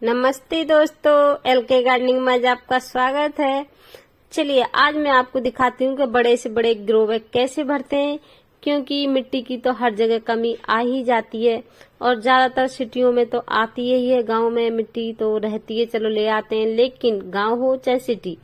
नमस्ते दोस्तों, LK gardening में आज आपका स्वागत है। चलिए आज मैं आपको दिखाती हूँ कि बड़े से बड़े ग्रो बैग कैसे भरते हैं, क्योंकि मिट्टी की तो हर जगह कमी आ ही जाती है और ज्यादातर सिटियों में तो आती ही है। गांव में मिट्टी तो रहती है, चलो ले आते हैं, लेकिन गांव हो चाहे सिटी,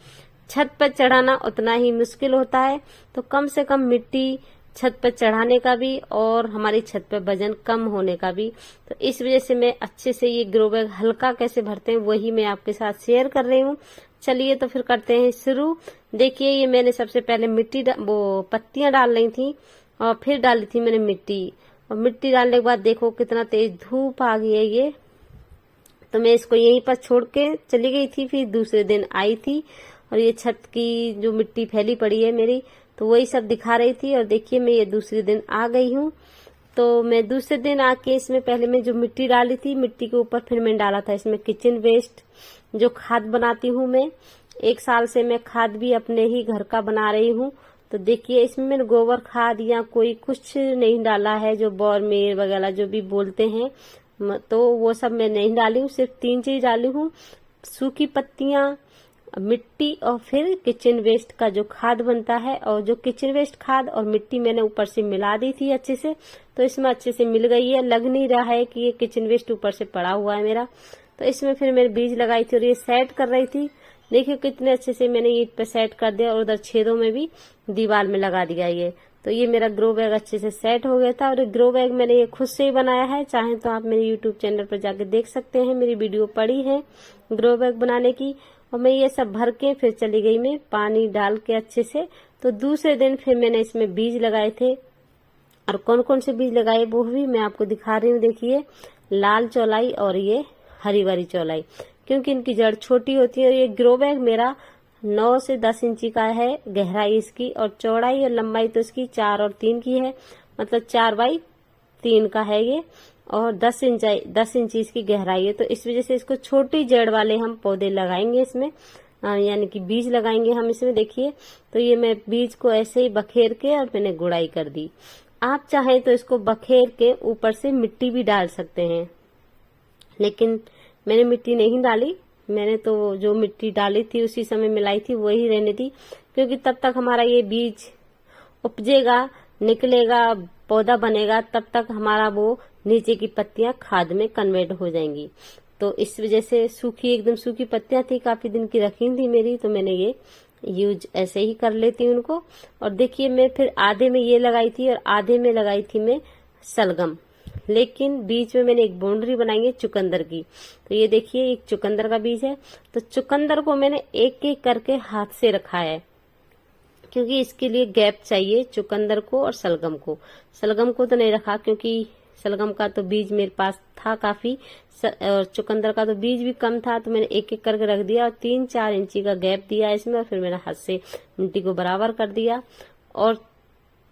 छत पर चढ़ाना उतना ही मुश्किल होता है। तो कम से कम मिट्टी छत पर चढ़ाने का भी और हमारी छत पर वजन कम होने का भी, तो इस वजह से मैं अच्छे से ये ग्रो बैग हल्का कैसे भरते हैं वही मैं आपके साथ शेयर कर रही हूँ। चलिए तो फिर करते हैं शुरू। देखिए ये मैंने सबसे पहले मिट्टी वो पत्तियां डाल रही थी और फिर डाली थी मैंने मिट्टी, और मिट्टी डालने के बाद देखो कितना तेज धूप आ गई है ये। तो मैं इसको यहीं पर छोड़ के चली गई थी, फिर दूसरे दिन आई थी और ये छत की जो मिट्टी फैली पड़ी है मेरी, तो वही सब दिखा रही थी। और देखिए मैं ये दूसरे दिन आ गई हूँ। तो मैं दूसरे दिन आके इसमें पहले मैं जो मिट्टी डाली थी, मिट्टी के ऊपर फिर मैंने डाला था इसमें किचन वेस्ट, जो खाद बनाती हूँ मैं। 1 साल से मैं खाद भी अपने ही घर का बना रही हूँ। तो देखिए इसमें मैंने गोबर खाद या कोई कुछ नहीं डाला है, जो बॉर्मेर वगैरह जो भी बोलते हैं, तो वो सब मैं नहीं डाली हूँ। सिर्फ 3 चीज डाली हूँ, सूखी पत्तियां, मिट्टी और फिर किचन वेस्ट का जो खाद बनता है। और जो किचन वेस्ट खाद और मिट्टी मैंने ऊपर से मिला दी थी अच्छे से, तो इसमें अच्छे से मिल गई है। लग नहीं रहा है कि ये किचन वेस्ट ऊपर से पड़ा हुआ है मेरा। तो इसमें फिर मैंने बीज लगाई थी और ये सेट कर रही थी। देखिए कितने अच्छे से मैंने ईंट पे सेट कर दिया और उधर छेदों में भी दीवार में लगा दिया ये। तो ये मेरा ग्रो बैग अच्छे से सेट हो गया था। और ग्रो बैग मैंने ये खुद से ही बनाया है, चाहे तो आप मेरे यूट्यूब चैनल पर जाके देख सकते हैं, मेरी वीडियो पड़ी है ग्रो बैग बनाने की। और मैं ये सब भर के फिर चली गई मैं पानी डाल के अच्छे से। तो दूसरे दिन फिर मैंने इसमें बीज लगाए थे, और कौन कौन से बीज लगाए वो भी मैं आपको दिखा रही हूँ। देखिए लाल चौलाई और ये हरी वाली चौलाई, क्योंकि इनकी जड़ छोटी होती है। और ये ग्रो बैग मेरा 9 से 10 इंची का है गहराई इसकी, और चौड़ाई और लंबाई तो इसकी 4 और 3 की है, मतलब 4x3 का है ये, और 10 इंची इसकी गहराई है। तो इस वजह से इसको छोटी जड़ वाले हम पौधे लगाएंगे इसमें, यानी कि बीज लगाएंगे हम इसमें। देखिए तो ये मैं बीज को ऐसे ही बखेर के और मैंने गुड़ाई कर दी। आप चाहें तो इसको बखेर के ऊपर से मिट्टी भी डाल सकते हैं, लेकिन मैंने मिट्टी नहीं डाली। मैंने तो जो मिट्टी डाली थी उसी समय मिलाई थी वही रहने दी, क्योंकि तब तक हमारा ये बीज उपजेगा, निकलेगा, पौधा बनेगा, तब तक हमारा वो नीचे की पत्तियां खाद में कन्वर्ट हो जाएंगी। तो इस वजह से सूखी एकदम सूखी पत्तियां थी, काफी दिन की रखी थी मेरी, तो मैंने ये यूज ऐसे ही कर लेती हूँ उनको। और देखिए मैं फिर आधे में ये लगाई थी और आधे में लगाई थी मैं सलगम, लेकिन बीच में मैंने एक बाउंड्री बनाई है चुकंदर की। तो ये देखिए एक चुकंदर का बीज है, तो चुकंदर को मैंने एक एक करके हाथ से रखा है, क्योंकि इसके लिए गैप चाहिए चुकंदर को और सलगम को। सलगम को तो नहीं रखा, क्योंकि सलगम का तो बीज मेरे पास था काफी, और चुकंदर का तो बीज भी कम था, तो मैंने एक एक करके रख दिया और 3-4 इंची का गैप दिया इसमें। और फिर मैंने हाथ से मिट्टी को बराबर कर दिया, और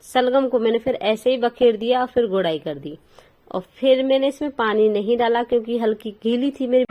सलगम को मैंने फिर ऐसे ही बखेर दिया और फिर गुड़ाई कर दी। और फिर मैंने इसमें पानी नहीं डाला, क्योंकि हल्की गीली थी मेरी